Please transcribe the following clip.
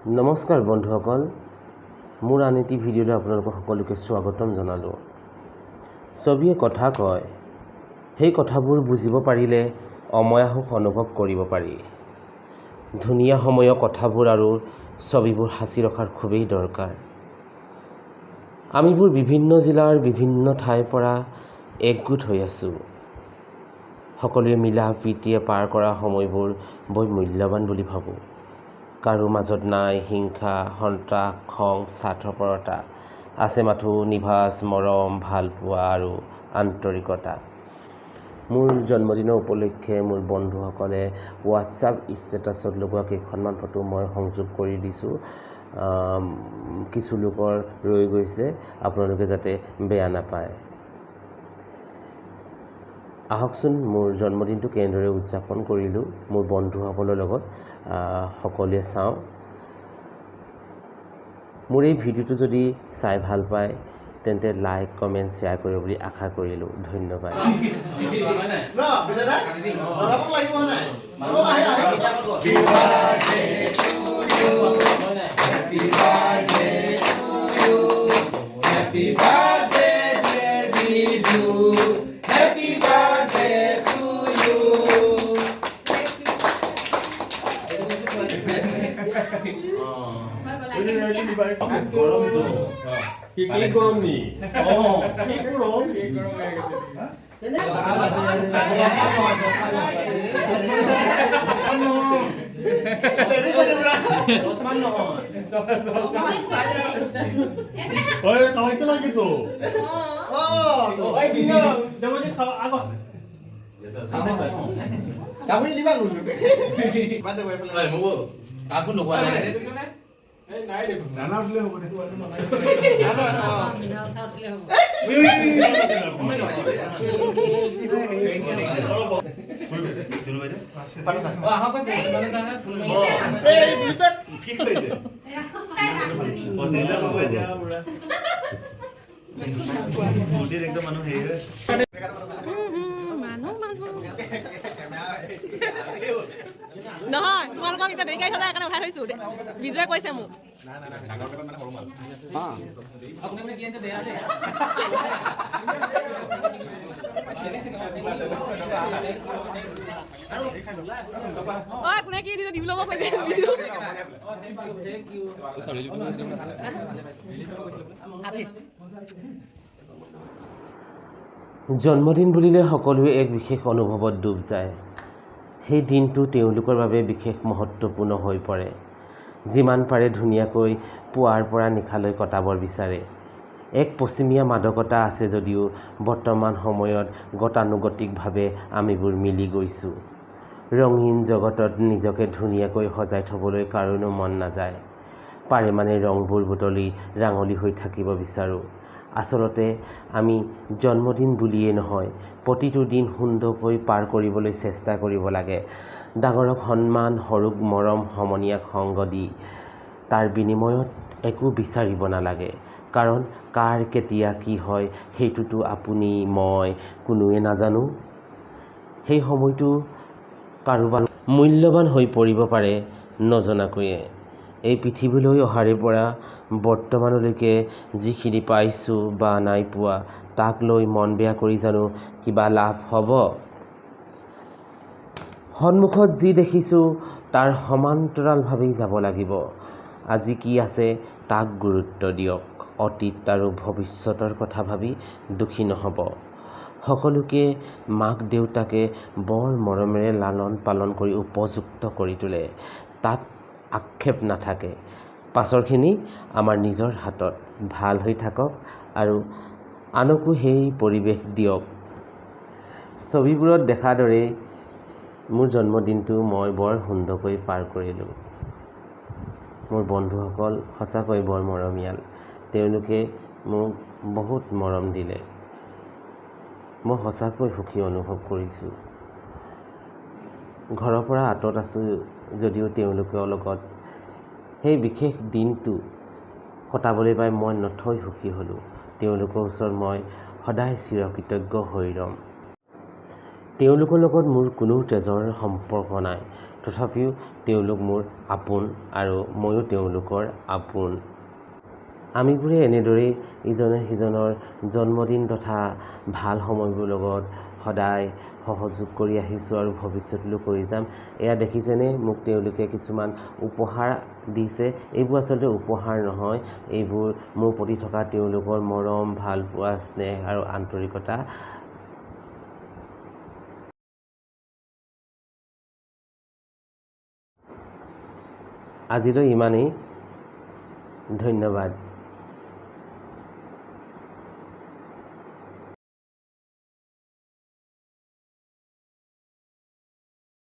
নমস্কাৰ বন্ধুসকল, মোৰ আন এটি ভিডিঅ'লৈ আপোনালোকক সকলোকে স্বাগতম জনালোঁ। ছবিয়ে কথা কয়, সেই কথাবোৰ বুজিব পাৰিলে অময়া সুখ অনুভৱ কৰিব পাৰি। ধুনীয়া সময়ৰ কথাবোৰ আৰু ছবিবোৰ সাঁচি ৰখাৰ খুবেই দৰকাৰ। আমিবোৰ বিভিন্ন জিলাৰ বিভিন্ন ঠাইৰ পৰা একগোট হৈ আছোঁ। সকলোৱে মিলা প্ৰীতিয়ে পাৰ কৰা সময়বোৰ বৰ মূল্যৱান বুলি ভাবোঁ। কাৰো মাজত নাই হিংসা, সন্ত্ৰাস, খং, স্বাৰ্থপৰতা। আছে মাথো নিভাঁজ মৰম, ভালপোৱা আৰু আন্তৰিকতা। মোৰ জন্মদিনৰ উপলক্ষে মোৰ বন্ধুসকলে হোৱাটছআপ ষ্টেটাছত লগোৱা কেইখনমান ফটো মই সংযোগ কৰি দিছোঁ। কিছু লোকৰ ৰৈ গৈছে, আপোনালোকে যাতে বেয়া নাপায়। আহকচোন মোৰ জন্মদিনটো কেনেদৰে উদযাপন কৰিলোঁ মোৰ বন্ধুসকলৰ লগত সকলোৱে চাওঁ। মোৰ এই ভিডিঅ'টো যদি চাই ভাল পায় তেন্তে লাইক, কমেণ্ট, শ্বেয়াৰ কৰিব বুলি আশা কৰিলোঁ। ধন্যবাদ। গৰম তো কি গৰম নি কি গৰম খাওয়াইতে লাগে তো কাপড় দিবা কাকো নোকোৱা নাই নানা উঠলে হ'ব দে নহয় তোমালোকক এতিয়া দেৰিকৈ আহিছে সেইকাৰণে উঠাই থৈছোঁ। বিজয়ে কৈছে মোক কোনে কি দিছে দিব ল'ব কৈছে বিজু জন্মদিন বুলিলে সকলোৱে এক বিশেষ অনুভৱত ডুব যায়। সেই দিনটো তেওঁলোকৰ বাবে বিশেষ মহত্বপূৰ্ণ হৈ পৰে। যিমান পাৰে ধুনীয়াকৈ পুৱাৰ পৰা নিশালৈ কটাবৰ বিচাৰে। এক পশ্চিমীয়া মাদকতা আছে যদিও বৰ্তমান সময়ত গতানুগতিকভাৱে আমিবোৰ মিলি গৈছোঁ। ৰঙীন জগতত নিজকে ধুনীয়াকৈ সজাই থ'বলৈ কাৰোনো মন নাযায়। পাৰে মানে ৰংবোৰ বুটলি ৰাঙলী হৈ থাকিব বিচাৰোঁ। আচলতে আমি জন্মদিন বুলিয়েই নহয়, প্ৰতিটো দিন সুন্দৰকৈ পাৰ কৰিবলৈ চেষ্টা কৰিব লাগে। ডাঙৰক সন্মান, সৰুক মৰম, সমনীয়াক সংগ দি তাৰ বিনিময়ত একো বিচাৰিব নালাগে। কাৰণ কাৰ কেতিয়া কি হয় সেইটোতো আপুনি মই কোনোৱে নাজানো। সেই সময়টো কাৰোবাৰ মূল্যৱান হৈ পৰিব পাৰে নজনাকৈয়ে। এই পৃথিৱীলৈ অহাৰে পৰা বৰ্তমানলৈকে যিখিনি পাইছোঁ বা নাই পোৱা তাক লৈ মন বেয়া কৰি জানো কিবা লাভ হ'ব? সন্মুখত যি দেখিছোঁ তাৰ সমান্তৰালভাৱেই যাব লাগিব। আজি কি আছে তাক গুৰুত্ব দিয়ক। অতীত আৰু ভৱিষ্যতৰ কথা ভাবি দুখী নহ'ব। সকলোকে মাক দেউতাকে বৰ মৰমেৰে লালন পালন কৰি উপযুক্ত কৰি তোলে, তাত আক্ষেপ নাথাকে। পাছৰখিনি আমাৰ নিজৰ হাতত। ভাল হৈ থাকক আৰু আনকো সেই পৰিৱেশ দিয়ক। ছবিবোৰত দেখা দৰে মোৰ জন্মদিনটো মই বৰ সুন্দৰকৈ পাৰ কৰিলোঁ। মোৰ বন্ধুসকল সঁচাকৈ বৰ মৰমীয়াল। তেওঁলোকে মোক বহুত মৰম দিলে। মই সঁচাকৈ সুখী অনুভৱ কৰিছোঁ। ঘৰৰ পৰা আঁতৰত আছোঁ যদিও তেওঁলোকৰ লগত সেই বিশেষ দিনটো কটাবলৈ পাই মই নথৈ সুখী হ'লোঁ। তেওঁলোকৰ ওচৰত মই সদায় চিৰকৃতজ্ঞ হৈ ৰ'ম। তেওঁলোকৰ লগত মোৰ কোনো তেজৰ সম্পৰ্ক নাই, তথাপিও তেওঁলোক মোৰ আপোন আৰু ময়ো তেওঁলোকৰ আপোন। আমিবোৰে এনেদৰেই ইজনে সিজনৰ জন্মদিন তথা ভাল সময়বোৰ লগত সদায় সহযোগ কৰি আহিছোঁ আৰু ভৱিষ্যতলৈও কৰি যাম। এয়া দেখিছেনে মোক তেওঁলোকে কিছুমান উপহাৰ দিছে। এইবোৰ আচলতে উপহাৰ নহয়, এইবোৰ মোৰ প্ৰতি থকা তেওঁলোকৰ মৰম, ভালপোৱা, স্নেহ আৰু আন্তৰিকতা। আজিলৈ ইমানেই। ধন্যবাদ।